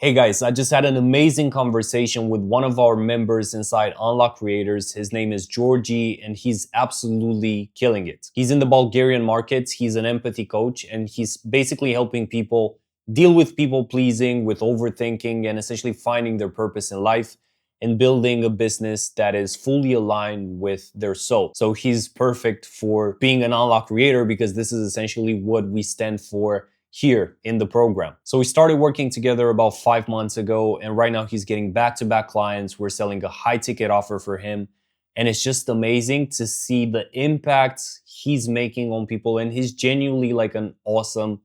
Hey guys, I just had an amazing conversation with one of our members inside Unlock Creators. His name is Georgi, and he's absolutely killing it. He's in the Bulgarian markets, he's an empathy coach, and he's basically helping people deal with people pleasing, with overthinking, and essentially finding their purpose in life and building a business that is fully aligned with their soul. So he's perfect for being an Unlock Creator because this is essentially what we stand for here in the program. So we started working together about 5 months ago, and right now he's getting back-to-back clients. We're selling a high ticket offer for him, and it's just amazing to see the impact he's making on people. And he's genuinely like an awesome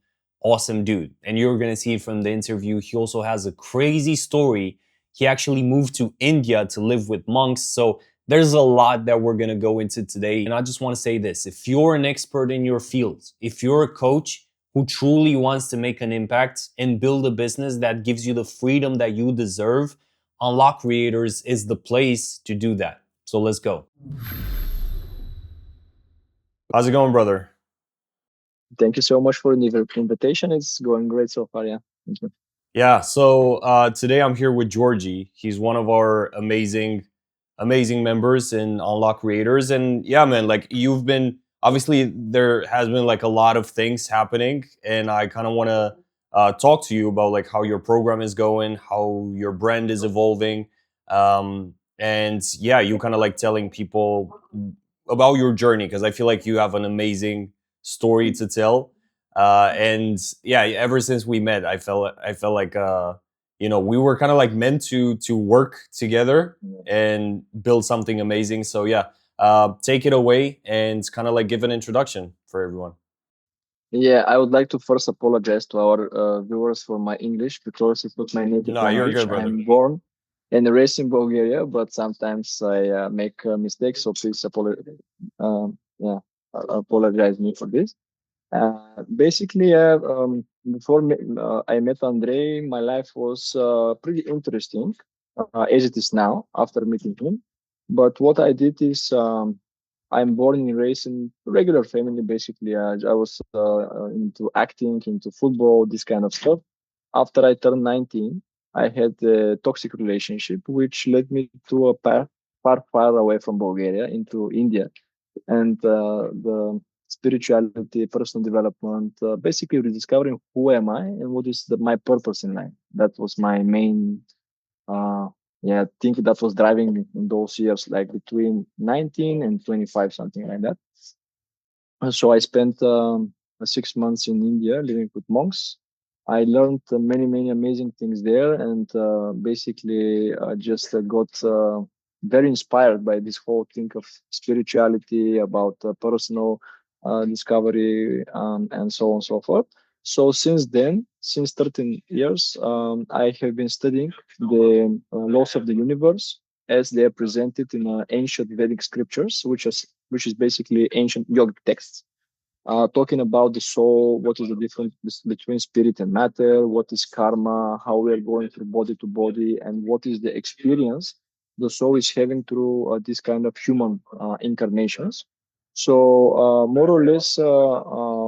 dude, and you're gonna see it from the interview. He also has a crazy story. He actually moved to India to live with monks. So there's a lot that we're gonna go into today. And I just want to say this: if you're an expert in your field, if you're a coach who truly wants to make an impact and build a business that gives you the freedom that you deserve, Unlock Creators is the place to do that. So let's go. How's it going, brother? Thank you so much for the invitation. It's going great so far. Yeah. Thank you. Yeah, so today I'm here with Georgi. He's one of our amazing members in Unlock Creators. And yeah, man, like you've been, obviously there has been like a lot of things happening, and I kind of want to talk to you about like how your program is going, how your brand is evolving. And yeah, you kind of like telling people about your journey, because I feel like you have an amazing story to tell. And yeah, ever since we met, I felt like we were kind of like meant to work together and build something amazing. So yeah, take it away and kind of like give an introduction for everyone. Yeah, I would like to first apologize to our viewers for my English because it's not my native No, you're language. good, brother. I'm born and raised in Bulgaria, but sometimes I make mistakes. So please apologize. Yeah, apologize me for this. Basically, before I met Andrei, my life was pretty interesting, as it is now after meeting him. But what I did is, I'm born and raised in a regular family. Basically, I was into acting, into football, this kind of stuff. After I turned 19, I had a toxic relationship, which led me to a path far away from Bulgaria into India, and the spirituality, personal development, basically rediscovering who am I and what is my purpose in life. That was my main, uh, yeah, I think that was driving me in those years, like between 19 and 25, something like that. So I spent 6 months in India living with monks. I learned many amazing things there, and basically just got very inspired by this whole thing of spirituality, about personal discovery, and so on and so forth. So since then, since 13 years, I have been studying the laws of the universe as they are presented in ancient Vedic scriptures, which is basically ancient yogic texts, talking about the soul, what is the difference between spirit and matter, what is karma, how we are going through body to body, and what is the experience the soul is having through this kind of human incarnations. So more or less,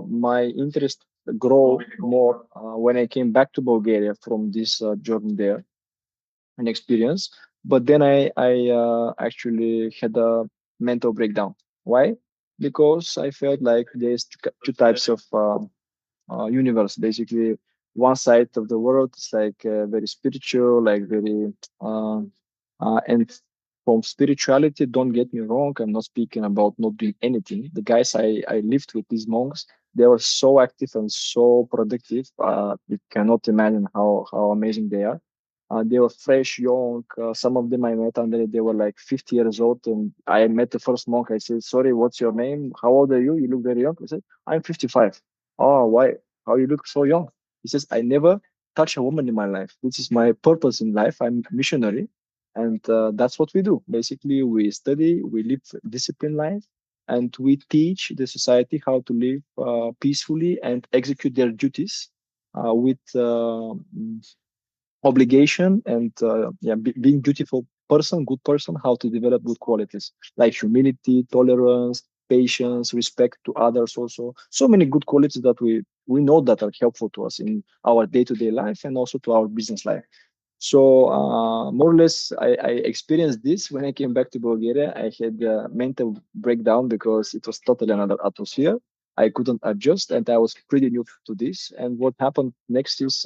my interest grow more when I came back to Bulgaria from this journey there and experience. But then I actually had a mental breakdown. Why? Because I felt like there's two types of universe. Basically, one side of the world is like very spiritual, like very and from spirituality. Don't get me wrong. I'm not speaking about not doing anything. The guys I lived with, these monks, they were so active and so productive. You cannot imagine how amazing they are. They were fresh, young. Some of them I met under they were like 50 years old. And I met the first monk. I said, "Sorry, what's your name? How old are you? You look very young." I said, "I'm 55." "Oh, why? How you look so young?" He says, "I never touch a woman in my life. This is my purpose in life. I'm missionary, and that's what we do. Basically, we study, we live disciplined life, and we teach the society how to live peacefully and execute their duties with obligation and yeah, being dutiful person, good person, how to develop good qualities like humility, tolerance, patience, respect to others. Also, so many good qualities that we we know that are helpful to us in our day-to-day life and also to our business life. So more or less, I experienced this when I came back to Bulgaria. I had a mental breakdown because it was totally another atmosphere. I couldn't adjust, and I was pretty new to this. And what happened next is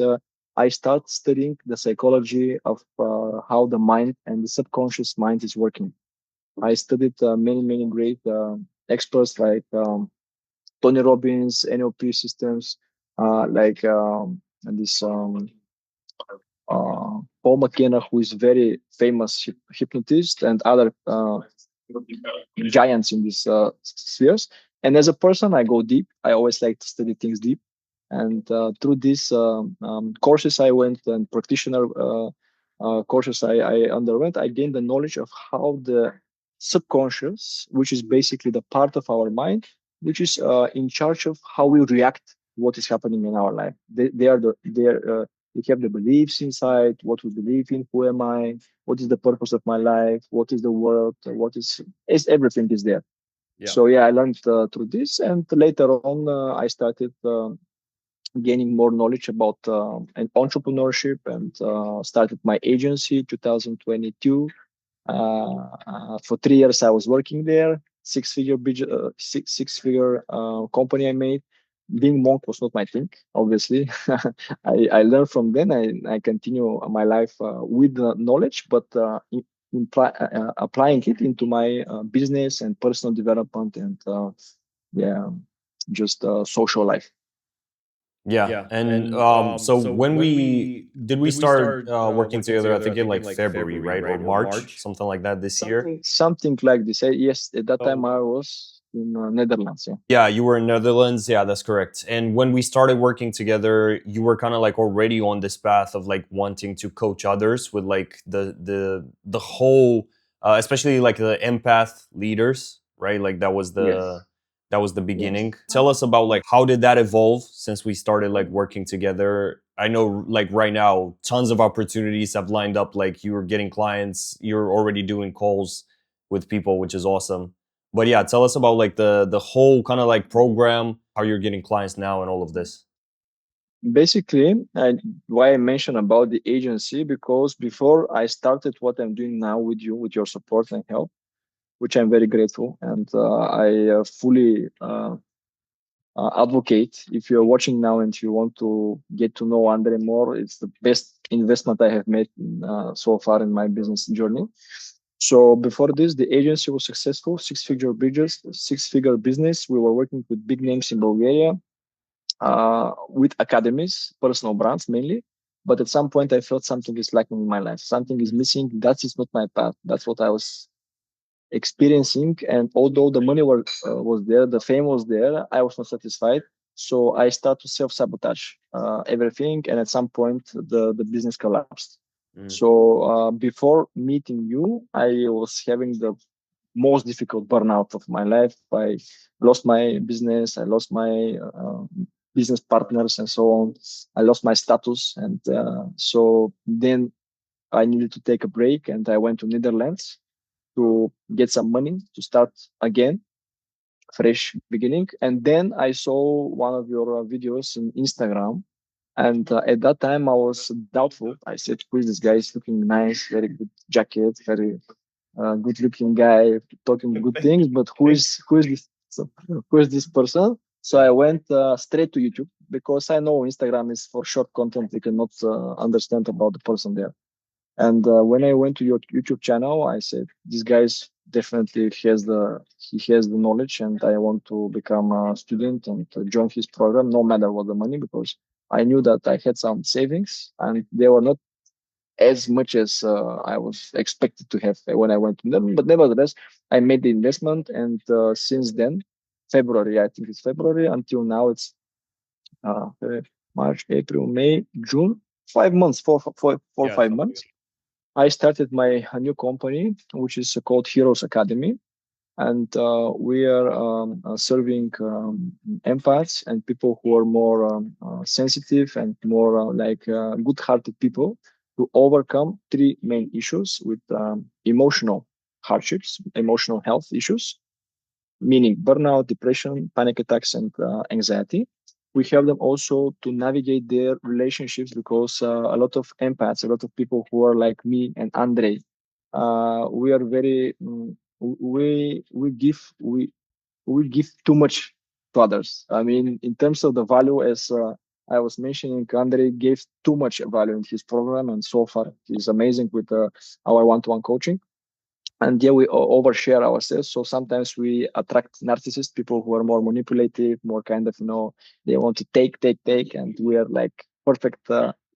I start studying the psychology of how the mind and the subconscious mind is working. I studied many great experts like Tony Robbins, NLP systems, like this. Paul McKenna, who is very famous hypnotist, and other giants in these spheres. And as a person, I go deep. I always like to study things deep. And through these courses I went and practitioner courses I underwent, I gained the knowledge of how the subconscious, which is basically the part of our mind, which is in charge of how we react to what is happening in our life. We have the beliefs inside, what we believe in, who am I, what is the purpose of my life, what is the world, is everything is there. Yeah. So yeah, I learned through this, and later on I started gaining more knowledge about entrepreneurship, and started my agency 2022. For 3 years, I was working there. Six figure company I made. Being monk was not my thing, obviously. I learned from then. I continue my life with the knowledge, but applying it into my business and personal development, and yeah, just social life. Yeah. And so when we start working together, I think in like February, right? Or March, something like that this year. Something like this. Yes, at that time I was in Netherlands. Yeah. Yeah, you were in Netherlands. Yeah, that's correct. And when we started working together, you were kind of like already on this path of like wanting to coach others with like the whole, especially like the empath leaders, right? Like Yes. that was the Yes. beginning. Tell us about like how did that evolve since we started like working together? I know like right now tons of opportunities have lined up. Like you were getting clients, you're already doing calls with people, which is awesome. But yeah, tell us about like the whole kind of like program, how you're getting clients now and all of this. Basically, why I mentioned about the agency, because before I started what I'm doing now with you, with your support and help, which I'm very grateful, and I fully advocate. If you're watching now and you want to get to know Andre more, it's the best investment I have made so far in my business journey. So before this, the agency was successful, six-figure business. We were working with big names in Bulgaria, with academies, personal brands mainly. But at some point, I felt something is lacking in my life. Something is missing. That is not my path. That's what I was experiencing. And although the money was there, the fame was there, I was not satisfied. So I started to self sabotage everything. And at some point, the business collapsed. Mm. So before meeting you, I was having the most difficult burnout of my life. I lost my business. I lost my business partners and so on. I lost my status. And so then I needed to take a break, and I went to Netherlands to get some money to start again, fresh beginning. And then I saw one of your videos in Instagram. And at that time, I was doubtful. I said, "Who is this guy? He's looking nice, very good jacket, very good-looking guy, talking good things. But who is this? So, who is this person?" So I went straight to YouTube, because I know Instagram is for short content. You cannot understand about the person there. And when I went to your YouTube channel, I said, "This guy's definitely has the knowledge, and I want to become a student and join his program, no matter what the money, because I knew that I had some savings, and they were not as much as I was expected to have when I went to them. But nevertheless, I made the investment, and since then, February, I think it's February, until now, it's March, April, May, June, 5 months, 5 months. I started my new company, which is called Heroes Academy, and we are serving empaths and people who are more sensitive and more good-hearted people to overcome three main issues with emotional hardships, emotional health issues, meaning burnout, depression, panic attacks, and anxiety. We help them also to navigate their relationships because a lot of empaths, a lot of people who are like me and Andre, we are very we give too much to others. I mean, in terms of the value, as I was mentioning, Andre gave too much value in his program, and so far he's amazing with our one-to-one coaching. And yeah, we overshare ourselves. So sometimes we attract narcissists, people who are more manipulative, more kind of, they want to take, and we are like perfect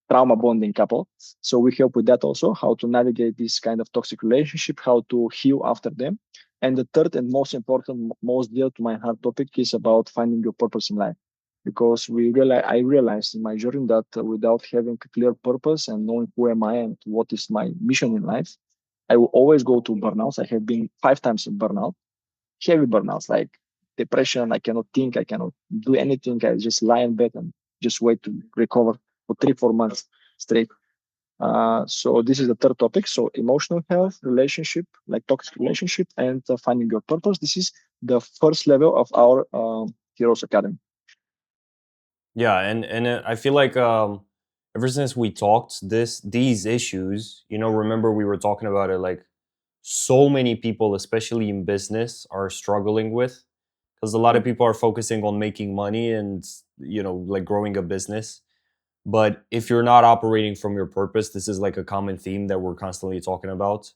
trauma bonding couple. So we help with that also, how to navigate this kind of toxic relationship, how to heal after them. And the third and most important, most dear to my heart topic is about finding your purpose in life. Because I realized in my journey that without having a clear purpose and knowing who am I and what is my mission in life, I will always go to burnouts. I have been 5 times in burnout, heavy burnouts, like depression. I cannot think. I cannot do anything. I just lie in bed and just wait to recover for 3, 4 months straight. So this is the third topic. So emotional health, relationship, like toxic relationship, and finding your purpose. This is the first level of our Heroes Academy. Yeah, and I feel like ever since we talked these issues, remember we were talking about it, like so many people, especially in business, are struggling with, because a lot Yeah. of people are focusing on making money and like growing a business. But if you're not operating from your purpose, this is like a common theme that we're constantly talking about.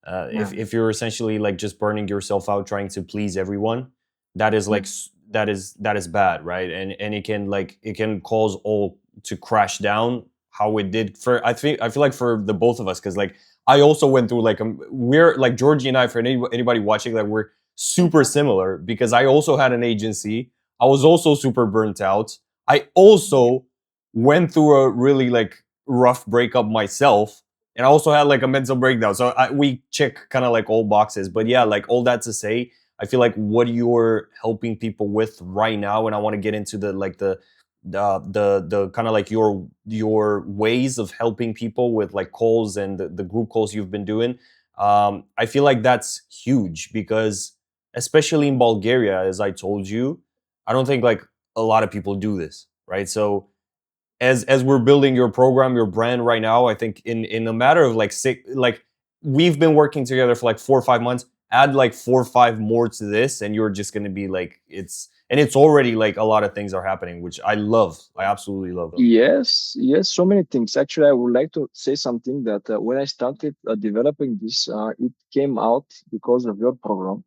Yeah. If you're essentially like just burning yourself out trying to please everyone, that is like Yeah. that is bad, right? And it can cause all to crash down how it did for I feel like for the both of us, because like I also went through like we're like Georgie and I, for anybody watching, like we're super similar, because I also had an agency. I was also super burnt out. I also went through a really like rough breakup myself, and I also had like a mental breakdown. So we check kind of like all boxes. But yeah, like all that to say, I feel like what you're helping people with right now, and I want to get into the kind of like your ways of helping people with like calls and the group calls you've been doing. I feel like that's huge, because especially in Bulgaria, as I told you, I don't think like a lot of people do this, right? So as we're building your program, your brand right now, I think in a matter of like we've been working together for like 4 or 5 months. Add like 4 or 5 more to this, and you're just gonna be like, it's already like a lot of things are happening, which I love. I absolutely love. Yes, yes, so many things. Actually, I would like to say something that when I started developing this, it came out because of your program.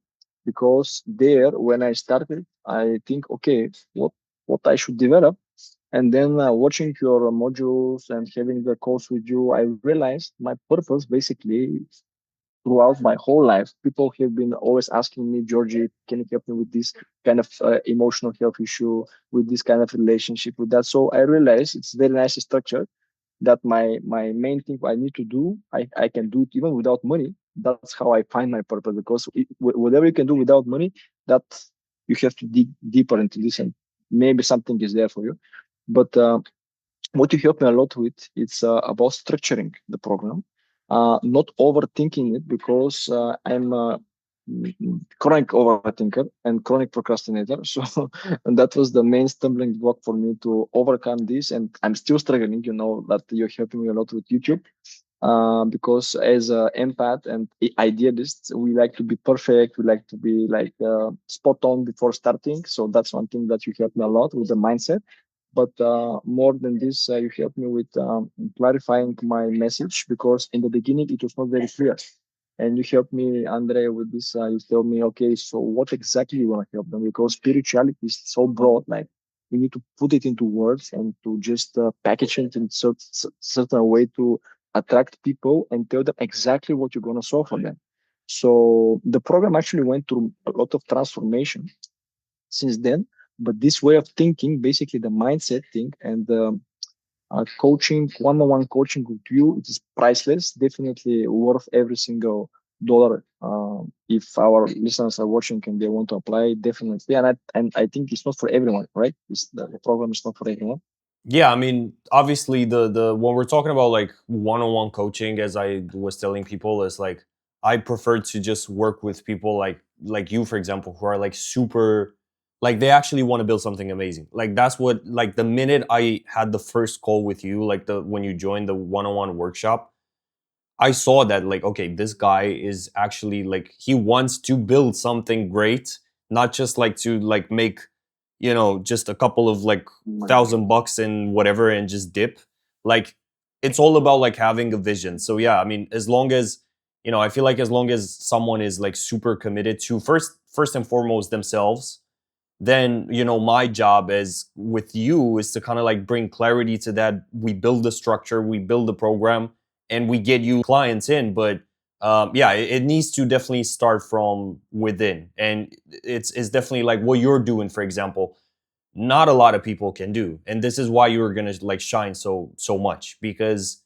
Because there, when I started, I think, okay, what I should develop, and then watching your modules and having the calls with you, I realized my purpose basically throughout my whole life. People have been always asking me, Georgie, can you help me with this kind of emotional health issue, with this kind of relationship, with that? So I realized it's very nice structure that my main thing I need to do, I can do it even without money. That's how I find my purpose, because whatever you can do without money, that you have to dig deeper into this, and maybe something is there for you. But what you help me a lot with, it's about structuring the program, not overthinking it, because I'm a chronic overthinker and chronic procrastinator. So and that was the main stumbling block for me to overcome this, and I'm still struggling. You know that you're helping me a lot with YouTube, because as an empath and idealist, we like to be perfect. We like to be like spot on before starting. So that's one thing that you help me a lot with the mindset. But more than this, you help me with clarifying my message, because in the beginning it was not very clear. And you help me, Andre, with this. You tell me, okay, so what exactly you want to help them? Because spirituality is so broad, like we need to put it into words and to just package it in certain way to attract people and tell them exactly what you're going to solve for them. So the program actually went through a lot of transformation since then. But this way of thinking, basically the mindset thing, and coaching, one-on-one coaching with you, it is priceless. Definitely worth every single dollar. If our listeners are watching and they want to apply, definitely. And I think it's not for everyone, right? The program is not for everyone. Yeah, I mean, obviously the when we're talking about like one-on-one coaching, as I was telling people, is like I prefer to just work with people like you, for example, who are like super. Like they actually want to build something amazing. Like that's what, like the minute I had the first call with you, like the when you joined the one-on-one workshop, I saw that, like, okay, this guy is actually like he wants to build something great, not just like to like make, just a couple of like $1,000 and whatever and just dip. Like it's all about like having a vision. So yeah, I mean, as long as, I feel like as long as someone is like super committed to first and foremost themselves, then my job as with you is to kind of like bring clarity to that. We build the structure, we build the program, and we get you clients in. But yeah, it needs to definitely start from within, and it's definitely like what you're doing, for example, not a lot of people can do. And this is why you're gonna like shine so much, because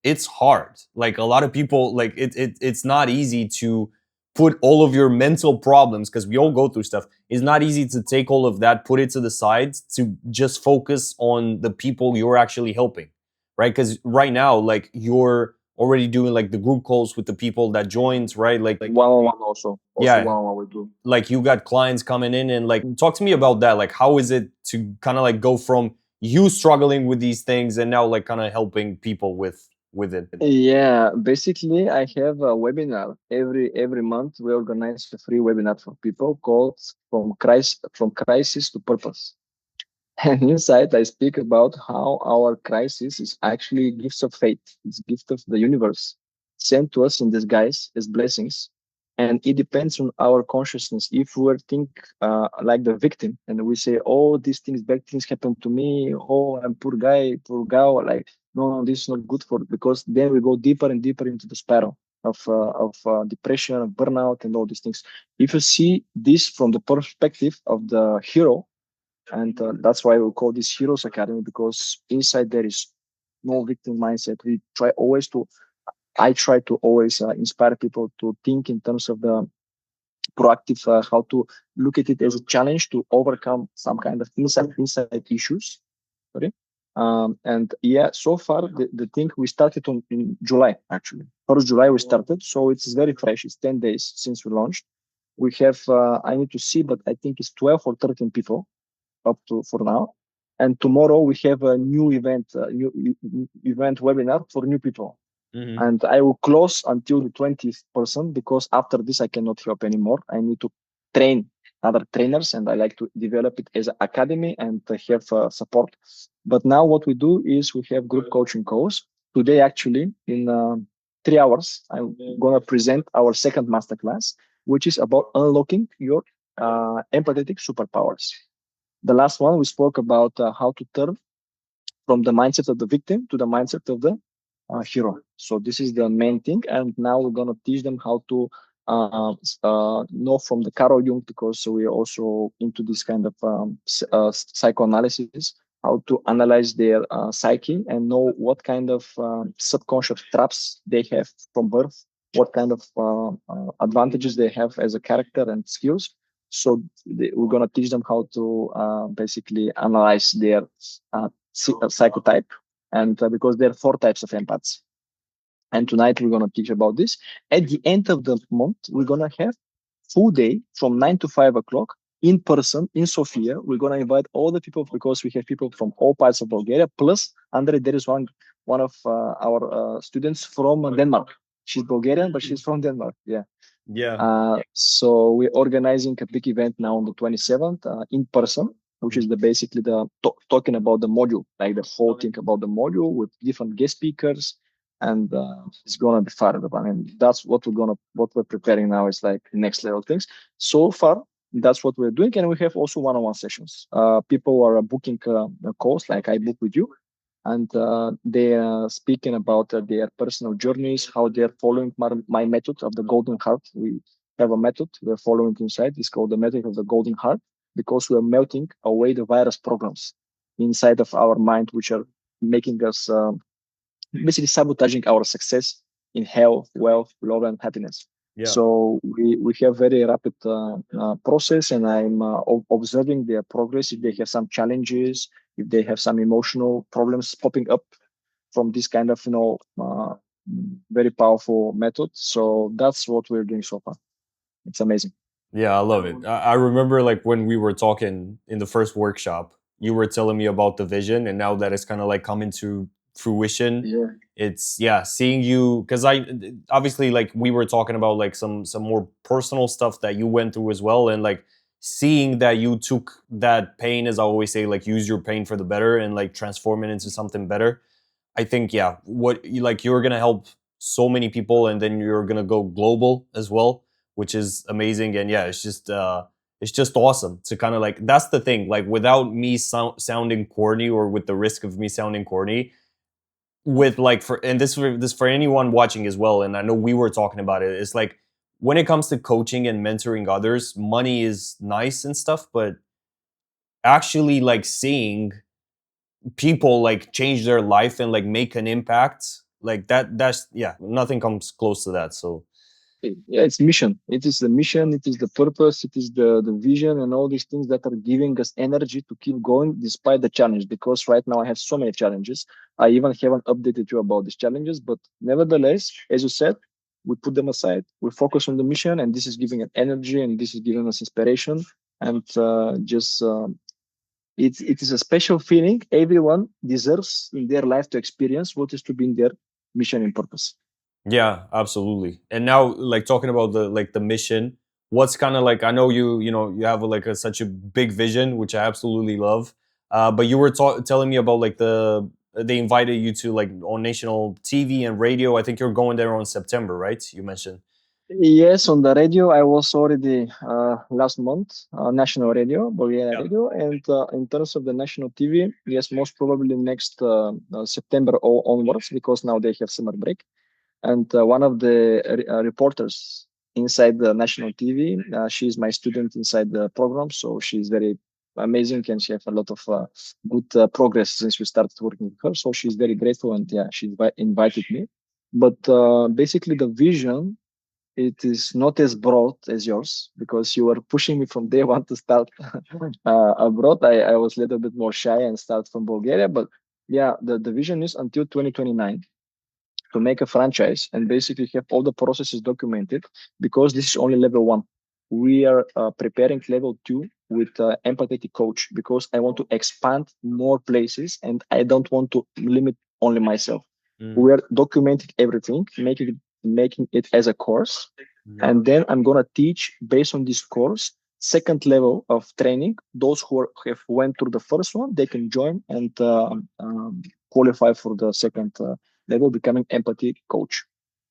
it's hard. Like a lot of people, like it's not easy to put all of your mental problems, because we all go through stuff. It's not easy to take all of that, put it to the side, to just focus on the people you're actually helping, right? Because right now, like you're already doing like the group calls with the people that joins, right? Like One on one also yeah, one on one we do. like you got clients coming in, and like talk to me about that. Like how is it to kind of like go from you struggling with these things and now like kind of helping people with it? Yeah, basically, I have a webinar every month. We organize a free webinar for people called from crisis to purpose. And inside, I speak about how our crisis is actually gifts of fate. It's gift of the universe sent to us in disguise as blessings. And it depends on our consciousness. If we think like the victim and we say, "Oh, these things, bad things happen to me. Oh, I'm poor guy, poor gal," like, no, this is not good for it, because then we go deeper and deeper into the spiral of depression, burnout, and all these things. If you see this from the perspective of the hero, and that's why we call this Heroes Academy, because inside there is no victim mindset. I try to always inspire people to think in terms of the proactive, how to look at it as a challenge to overcome some kind of inside issues. Sorry. And yeah, so far the thing we started on in July, actually. 1st July we started, so it's very fresh. It's 10 days since we launched. We have, I need to see, but I think it's 12 or 13 people up to for now. And tomorrow we have a new event, event webinar for new people. Hmm. And I will close until the 20th person, because after this I cannot help anymore. I need to train other trainers, and I like to develop it as an academy and have support. But now what we do is we have group coaching calls. Today, actually, in 3 hours, I'm gonna present our second masterclass, which is about unlocking your empathetic superpowers. The last one, we spoke about how to turn from the mindset of the victim to the mindset of the hero. So this is the main thing. And now we're going to teach them how to know from the Carol Jung, because we are also into this kind of psychoanalysis, how to analyze their psyche and know what kind of subconscious traps they have from birth, what kind of advantages they have as a character and skills. So we're going to teach them how to basically analyze their psychotype, and because there are 4 types of empaths. And tonight we're going to teach about this. At the end of the month, we're going to have full day from 9 to 5 o'clock in person in Sofia. We're going to invite all the people, because we have people from all parts of Bulgaria. Plus, Andre, there is one of our students from Denmark. She's Bulgarian, but she's from Denmark. Yeah. Yeah. So we're organizing a big event now on the 27th in person, which is the basically the talking about the module, like the whole thing about the module with different guest speakers, and it's gonna be fun. I mean, that's what we're preparing now is like next level things. So far, that's what we're doing, and we have also one-on-one sessions. People are booking a course, like I book with you, and they are speaking about their personal journeys, how they're following my method of the golden heart. We have a method we're following inside. It's called the method of the golden heart, because we're melting away the virus programs inside of our mind, which are making us basically sabotaging our success in health, wealth, love, and happiness. Yeah. So we have very rapid process, and I'm observing their progress. If they have some challenges, if they have some emotional problems popping up from this kind of very powerful method. So that's what we're doing so far. It's amazing. Yeah, I love it. I remember like when we were talking in the first workshop, you were telling me about the vision, and now that it's kind of like coming to fruition, Yeah. it's yeah, seeing you because I obviously like we were talking about like some more personal stuff that you went through as well, and like seeing that you took that pain, as I always say, like use your pain for the better and like transform it into something better. I think yeah, what like you're gonna help so many people, and then you're gonna go global as well, which is amazing. And yeah, it's just awesome to kind of like that's the thing. Like without me sounding corny, or with the risk of me sounding corny, with like for and this for anyone watching as well. And I know we were talking about it. It's like when it comes to coaching and mentoring others, money is nice and stuff, but actually like seeing people like change their life and like make an impact like that's yeah, nothing comes close to that. So Yeah, it's mission. It is the mission, it is the purpose, it is the vision, and all these things that are giving us energy to keep going despite the challenge. Because right now I have so many challenges. I even haven't updated you about these challenges, but nevertheless, as you said, we put them aside, we focus on the mission, and this is giving us energy, and this is giving us inspiration. And just it is a special feeling everyone deserves in their life to experience what is to be in their mission and purpose. yeah, absolutely. And now like talking about the mission, what's kind of like I know you know you have like such a big vision, which I absolutely love. But you were telling me about like they invited you to like on national TV and radio. I think you're going there on September, right? You mentioned. Yes, on the radio, I was already last month, national radio, Bulgarian radio. And in terms of the national TV, yes, most probably next September onwards, because now they have summer break. And one of the reporters inside the national TV, she's my student inside the program. So she's very amazing, and she has a lot of good progress since we started working with her. So she's very grateful, and yeah, she invited me. But basically, the vision, it is not as broad as yours, because you were pushing me from day one to start abroad. I was a little bit more shy and start from Bulgaria, but yeah, the vision is until 2029 to make a franchise and basically have all the processes documented, because this is only level one. We are preparing level two with empathetic coach, because I want to expand more places and I don't want to limit only myself. Mm, We are documenting everything, making it as a course, mm. and then I'm gonna teach based on this course. Second level of training, those who have went through the first one, they can join and qualify for the second level, becoming empathy coach,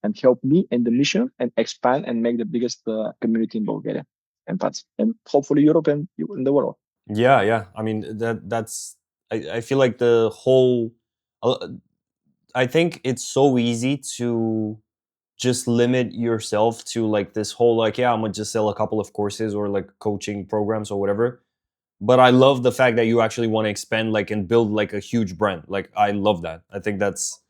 and help me in the mission and expand and make the biggest community in Bulgaria, empaths, and hopefully Europe and in the world. Yeah, yeah. I mean that's I feel like the whole uh, I think it's so easy to just limit yourself to like this whole like yeah, I'm gonna just sell a couple of courses or like coaching programs or whatever. But I love the fact that you actually want to expand like and build like a huge brand. Like I love that. I think that's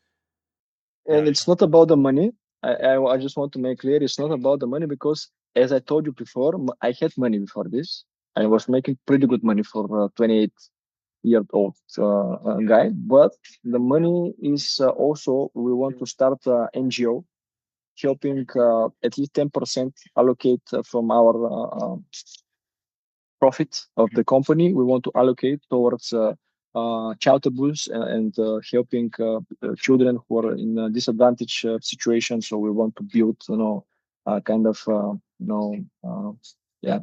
yeah. And it's not about the money. I just want to make clear, it's not about the money, because as I told you before, I had money before this. I was making pretty good money for 28-year-old guy. But the money is also, we want to start NGO, helping at least 10% allocate from our profit of the company. We want to allocate towards child abuse and helping children who are in a disadvantaged situation. So we want to build, kind of, yeah,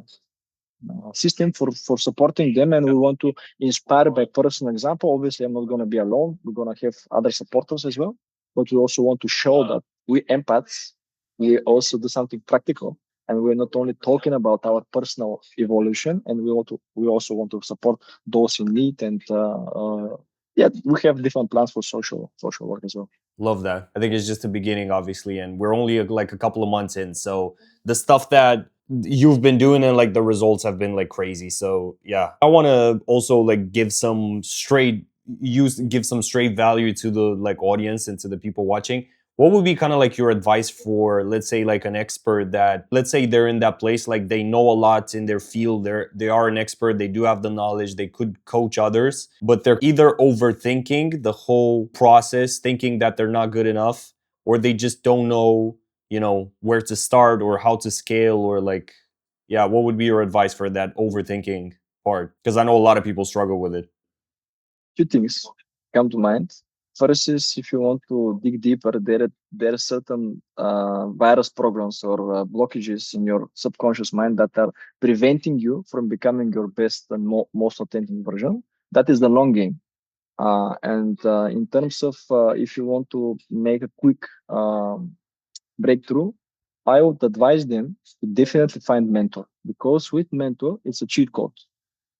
system for supporting them, and we want to inspire by personal example. Obviously, I'm not going to be alone, we're going to have other supporters as well, but we also want to show that we empaths, we also do something practical, and we're not only talking about our personal evolution, and we also want to support those in need. And yeah, we have different plans for social work as well. Love that. I think it's just the beginning, obviously, and we're only like a couple of months in. So the stuff that you've been doing and like the results have been like crazy. So yeah, I want to also like give some straight value to the like audience and to the people watching. What would be kind of like your advice for, let's say, like an expert that, let's say they're in that place, like they know a lot in their field, they are an expert, they do have the knowledge, they could coach others, but they're either overthinking the whole process, thinking that they're not good enough, or they just don't know, where to start or how to scale or like. Yeah, what would be your advice for that overthinking part? Because I know a lot of people struggle with it. Two things come to mind. First is if you want to dig deeper, there are certain virus programs or blockages in your subconscious mind that are preventing you from becoming your best and most authentic version. That is the long game. And in terms of if you want to make a quick breakthrough, I would advise them to definitely find mentor because with mentor, it's a cheat code.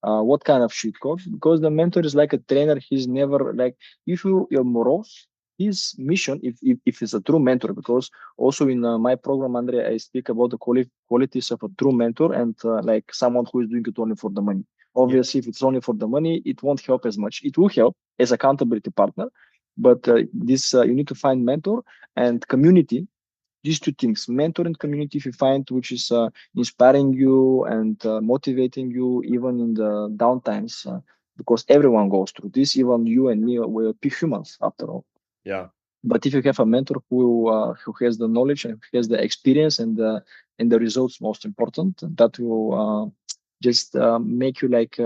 What kind of cheat code? Because the mentor is like a trainer. He's never like if you're morose, his mission, if it's a true mentor, because also in my program, Andre, I speak about the qualities of a true mentor and like someone who is doing it only for the money. Yeah. Obviously, if it's only for the money, it won't help as much. It will help as accountability partner, but this you need to find mentor and community, these two things, mentor and community, if you find which is inspiring you and motivating you even in the downtimes, because everyone goes through this, even you and me, we're humans after all. Yeah. But if you have a mentor who has the knowledge and has the experience and the results most important, that will just make you like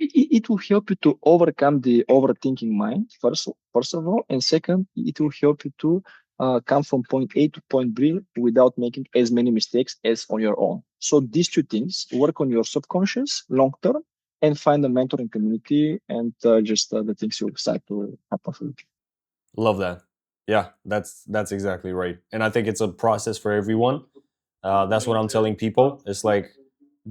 it will help you to overcome the overthinking mind first of all, and second, it will help you to come from point A to point B without making as many mistakes as on your own. So these two things: work on your subconscious long term, and find a mentoring community, and just the things will start to happen for you. Love that. Yeah, that's exactly right. And I think it's a process for everyone. That's what I'm telling people. It's like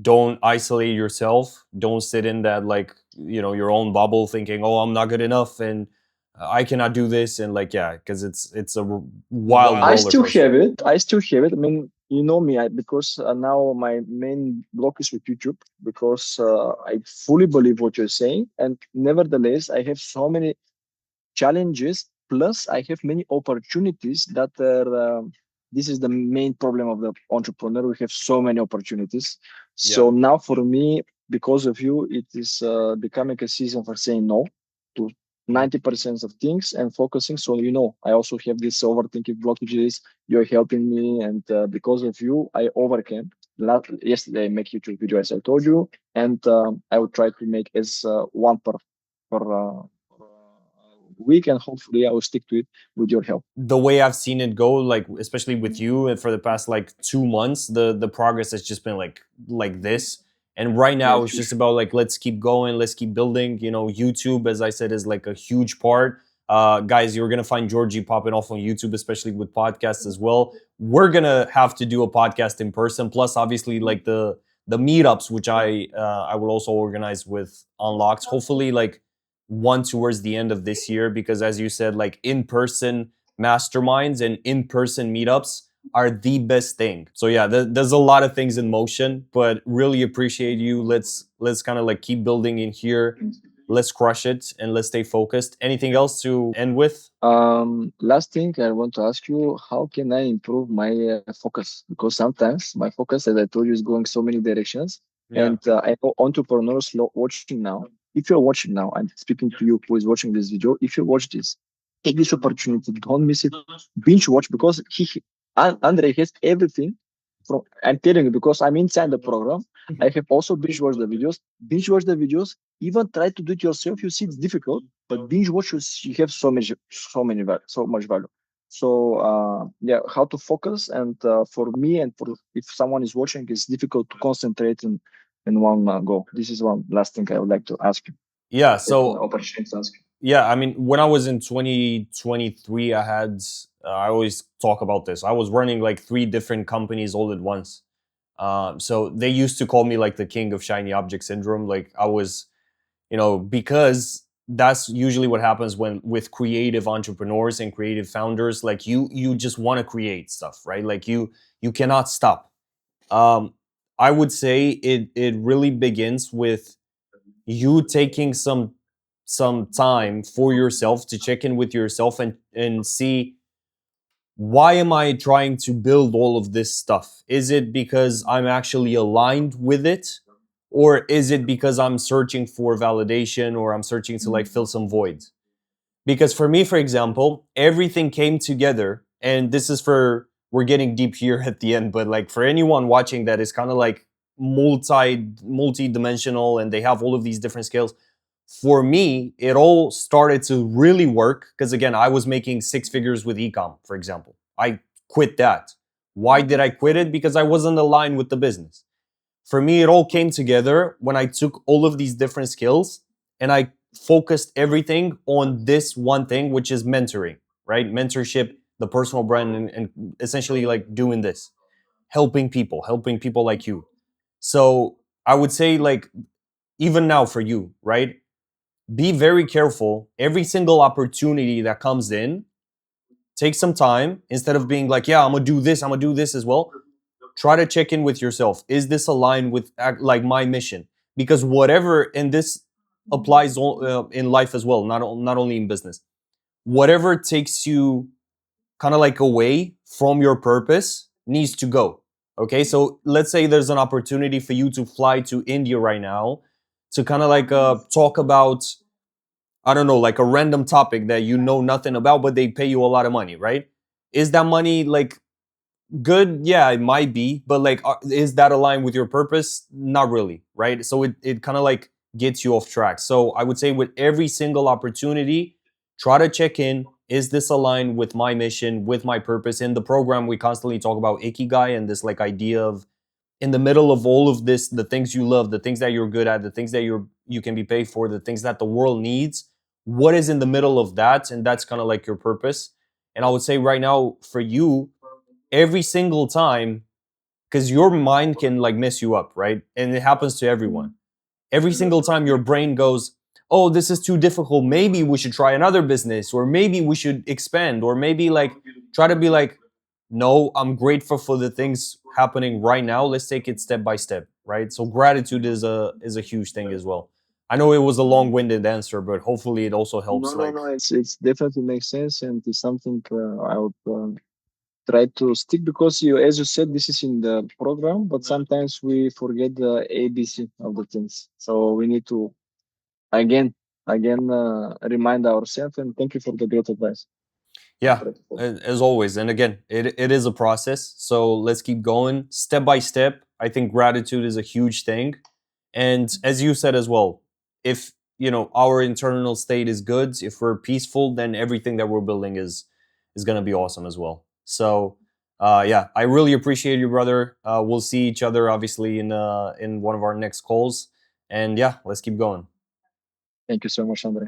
don't isolate yourself. Don't sit in that like your own bubble, thinking, "Oh, I'm not good enough," and I cannot do this. And like yeah, because it's a wild I roller still coaster. have it. I still have it. I mean, you know me, because now my main block is with YouTube because I fully believe what you're saying, and nevertheless, I have so many challenges. Plus, I have many opportunities that are. This is the main problem of the entrepreneur. We have so many opportunities. Yeah. So now, for me, because of you, it is becoming a season for saying no to Mm. 90% of things and focusing. So I also have this overthinking blockages. You're helping me, and because of you, I overcame. Yesterday, I make YouTube video as I told you, and I will try to make as one per week, and hopefully I will stick to it with your help. The way I've seen it go, like especially with you, and for the past like 2 months, the progress has just been like this. And right Yeah, now, it's just about like let's keep going, let's keep building. YouTube, as I said, is like a huge part. Guys, you're gonna find Georgie popping off on YouTube, especially with podcasts as well. We're gonna have to do a podcast in person, plus obviously like the meetups, which I will also organize with Unlocked. Hopefully, like one towards the end of this year, because as you said, like in person masterminds and in-person meetups are the best thing. So yeah, there's a lot of things in motion, but really appreciate you. Let's kind of like keep building in here. Let's crush it and let's stay focused. Anything else to end with? Last thing I want to ask you, how can I improve my focus? Because sometimes my focus, as I told you, is going so many directions. Yeah. And I know entrepreneurs watching now. If you're watching now, I'm speaking to you who is watching this video. If you watch this, take this opportunity. Don't miss it. Binge watch because Andre has everything. I'm telling you because I'm inside the program. I have also binge watched the videos. Binge watch the videos. Even try to do it yourself. You see it's difficult, but binge watch you have so much value. So yeah, how to focus, and for me and for if someone is watching, it's difficult to concentrate in one go. This is one last thing I would like to ask you. Yeah. Take the So opportunity to ask you. yeah, I mean, when I was in 2023, I always talk about this. I was running like three different companies all at once. So they used to call me like the king of shiny object syndrome. Like I was, because that's usually what happens when with creative entrepreneurs and creative founders. Like you just want to create stuff, right? Like you cannot stop. Um, I would say it really begins with you taking some time for yourself to check in with yourself and see, why am I trying to build all of this stuff? Is it because I'm actually aligned with it? Or is it because I'm searching for validation, or I'm searching to like fill some voids? Because for me, for example, everything came together, and this is for we're getting deep here at the end, but like for anyone watching that is kind of like multi-dimensional and they have all of these different skills. For me, it all started to really work because again, I was making six figures with ecom, for example. I quit that. Why did I quit it? Because I wasn't aligned with the business. For me, it all came together when I took all of these different skills and I focused everything on this one thing, which is mentoring, right? Mentorship, the personal brand, and essentially like doing this, helping people like you. So I would say, like, even now for you, right? Be very careful. Every single opportunity that comes in, take some time instead of being like, yeah, I'm gonna do this, I'm gonna do this as well. Try to check in with yourself. Is this aligned with like my mission? Because whatever, and this applies in life as well, not only in business. Whatever takes you kind of like away from your purpose needs to go. Okay, so let's say there's an opportunity for you to fly to India right now to kind of like talk about, I don't know, like a random topic that you know nothing about, but they pay you a lot of money, right? Is that money like good? Yeah, it might be, but like, is that aligned with your purpose? Not really, right? So it kind of like gets you off track. So I would say with every single opportunity, try to check in. Is this aligned with my mission, with my purpose? In the program, we constantly talk about ikigai and this like idea of in the middle of all of this, the things you love, the things that you're good at, the things that you can be paid for, the things that the world needs. What is in the middle of that? And that's kind of like your purpose. And I would say right now for you, every single time, because your mind can like mess you up, right? And it happens to everyone. Every single time your brain goes, oh, this is too difficult, maybe we should try another business, or maybe we should expand, or maybe like try to be like, no, I'm grateful for the things happening right now, let's take it step by step, right? So gratitude is a huge thing as well. I know it was a long-winded answer, but hopefully it also No, helps no, like. no. It's definitely makes sense, and it's something I would try to stick because you, as you said, this is in the program, but sometimes we forget the ABC of the things. So we need to again, remind ourselves. And thank you for the great advice. I'll Yeah, try to follow. as always. And again, it is a process. So let's keep going step by step. I think gratitude is a huge thing. And as you said as well, if our internal state is good, if we're peaceful, then everything that we're building is gonna be awesome as well. So yeah, I really appreciate you, brother. We'll see each other obviously in one of our next calls. And yeah, let's keep going. Thank you so much, Andre.